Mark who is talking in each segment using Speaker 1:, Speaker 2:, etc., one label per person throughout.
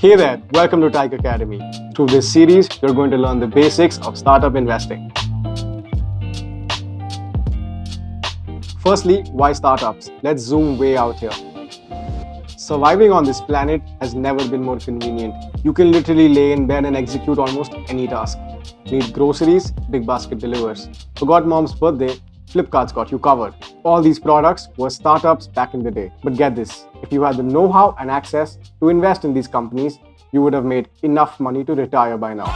Speaker 1: Hey there, welcome to Tyke Academy. Through this series, you're going to learn the basics of startup investing. Firstly, why startups? Let's zoom way out here. Surviving on this planet has never been more convenient. You can literally lay in bed and execute almost any task. Need groceries? Big Basket delivers. Forgot mom's birthday? Flipkart's got you covered. All these products were startups back in the day. But get this, if you had the know-how and access to invest in these companies, you would have made enough money to retire by now.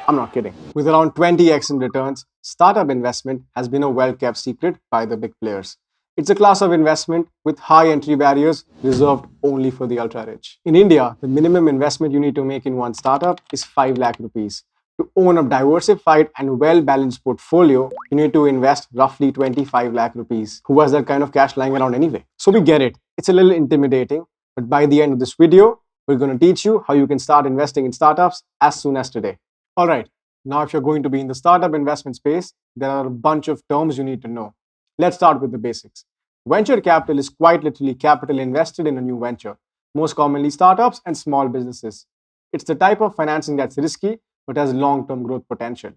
Speaker 1: I'm not kidding. With around 20x in returns, startup investment has been a well-kept secret by the big players. It's a class of investment with high entry barriers reserved only for the ultra-rich. In India, the minimum investment you need to make in one startup is 5 lakh rupees. To own a diversified and well-balanced portfolio, you need to invest roughly 25 lakh rupees. Who has that kind of cash lying around anyway? So we get it. It's a little intimidating, but by the end of this video, we're going to teach you how you can start investing in startups as soon as today. All right, now if you're going to be in the startup investment space, there are a bunch of terms you need to know. Let's start with the basics. Venture capital is quite literally capital invested in a new venture, most commonly startups and small businesses. It's the type of financing that's risky but has long-term growth potential.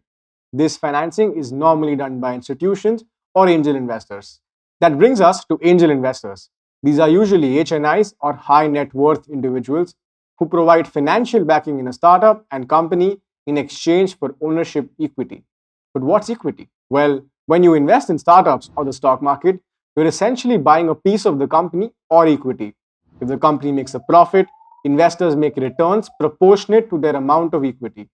Speaker 1: This financing is normally done by institutions or angel investors. That brings us to angel investors. These are usually HNIs or high net worth individuals who provide financial backing in a startup and company in exchange for ownership equity. But what's equity? Well, when you invest in startups or the stock market, you're essentially buying a piece of the company or equity. If the company makes a profit, investors make returns proportionate to their amount of equity.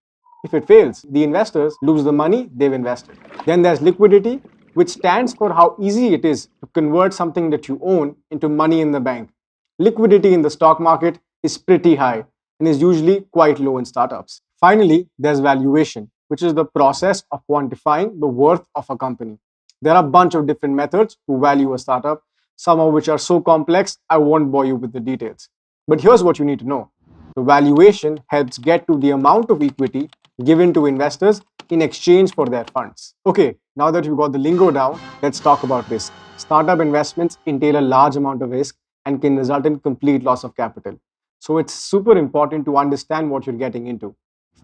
Speaker 1: If it fails, the investors lose the money they've invested. Then there's liquidity, which stands for how easy it is to convert something that you own into money in the bank. Liquidity in the stock market is pretty high and is usually quite low in startups. Finally, there's valuation, which is the process of quantifying the worth of a company. There are a bunch of different methods to value a startup, some of which are so complex I won't bore you with the details. But here's what you need to know. The valuation helps get to the amount of equity given to investors in exchange for their funds. Okay, now that you've got the lingo down, let's talk about risk. Startup investments entail a large amount of risk and can result in complete loss of capital. So it's super important to understand what you're getting into.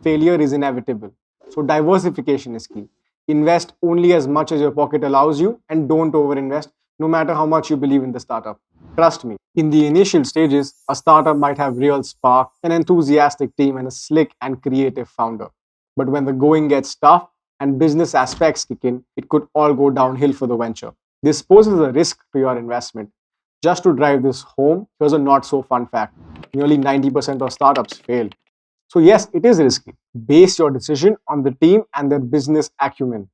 Speaker 1: Failure is inevitable. So diversification is key. Invest only as much as your pocket allows you and don't overinvest no matter how much you believe in the startup. Trust me, in the initial stages, a startup might have real spark, an enthusiastic team, and a slick and creative founder. But when the going gets tough and business aspects kick in, it could all go downhill for the venture. This poses a risk to your investment. Just to drive this home, here's a not so fun fact. Nearly 90% of startups fail. So yes, it is risky. Base your decision on the team and their business acumen.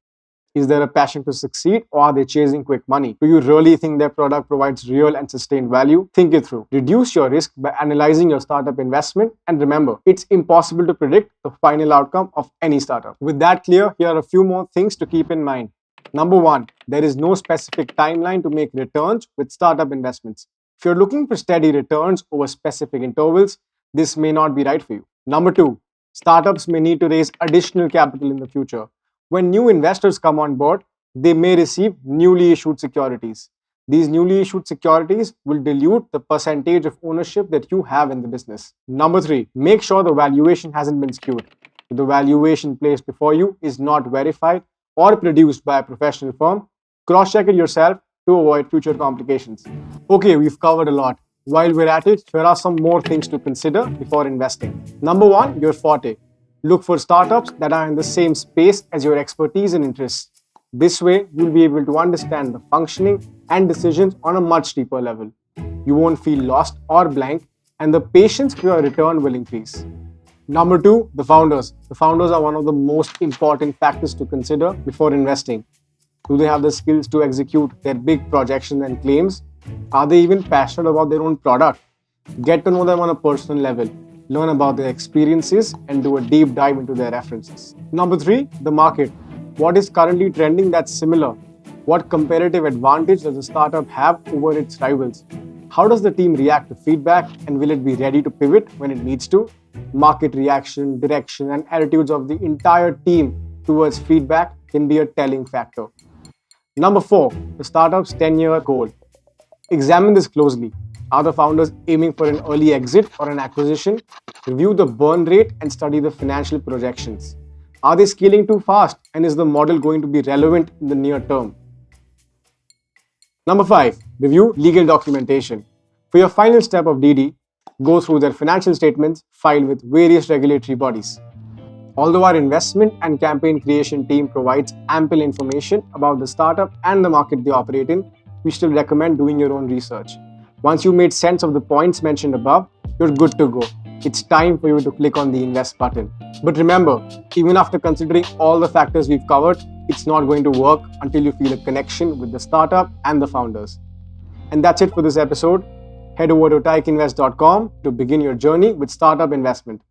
Speaker 1: Is there a passion to succeed or are they chasing quick money? Do you really think their product provides real and sustained value? Think it through. Reduce your risk by analyzing your startup investment, and remember, it's impossible to predict the final outcome of any startup. With that clear, here are a few more things to keep in mind. Number one, there is no specific timeline to make returns with startup investments. If you're looking for steady returns over specific intervals, this may not be right for you. Number two, startups may need to raise additional capital in the future. When new investors come on board, they may receive newly issued securities. These newly issued securities will dilute the percentage of ownership that you have in the business. Number three, make sure the valuation hasn't been skewed. If the valuation placed before you is not verified or produced by a professional firm, cross-check it yourself to avoid future complications. Okay, we've covered a lot. While we're at it, here are some more things to consider before investing. Number one, your forte. Look for startups that are in the same space as your expertise and interests. This way, you'll be able to understand the functioning and decisions on a much deeper level. You won't feel lost or blank, and the patience for your return will increase. Number two, the founders. The founders are one of the most important factors to consider before investing. Do they have the skills to execute their big projections and claims? Are they even passionate about their own product? Get to know them on a personal level. Learn about their experiences and do a deep dive into their references. Number three, the market. What is currently trending that's similar? What comparative advantage does a startup have over its rivals? How does the team react to feedback and will it be ready to pivot when it needs to? Market reaction, direction, and attitudes of the entire team towards feedback can be a telling factor. Number four, the startup's 10-year goal. Examine this closely. Are the founders aiming for an early exit or an acquisition? Review the burn rate and study the financial projections. Are they scaling too fast, and is the model going to be relevant in the near term? Number 5, review legal documentation. For your final step of DD, go through their financial statements filed with various regulatory bodies. Although our investment and campaign creation team provides ample information about the startup and the market they operate in, we still recommend doing your own research. Once you've made sense of the points mentioned above, you're good to go. It's time for you to click on the invest button. But remember, even after considering all the factors we've covered, it's not going to work until you feel a connection with the startup and the founders. And that's it for this episode. Head over to tycinvest.com to begin your journey with startup investment.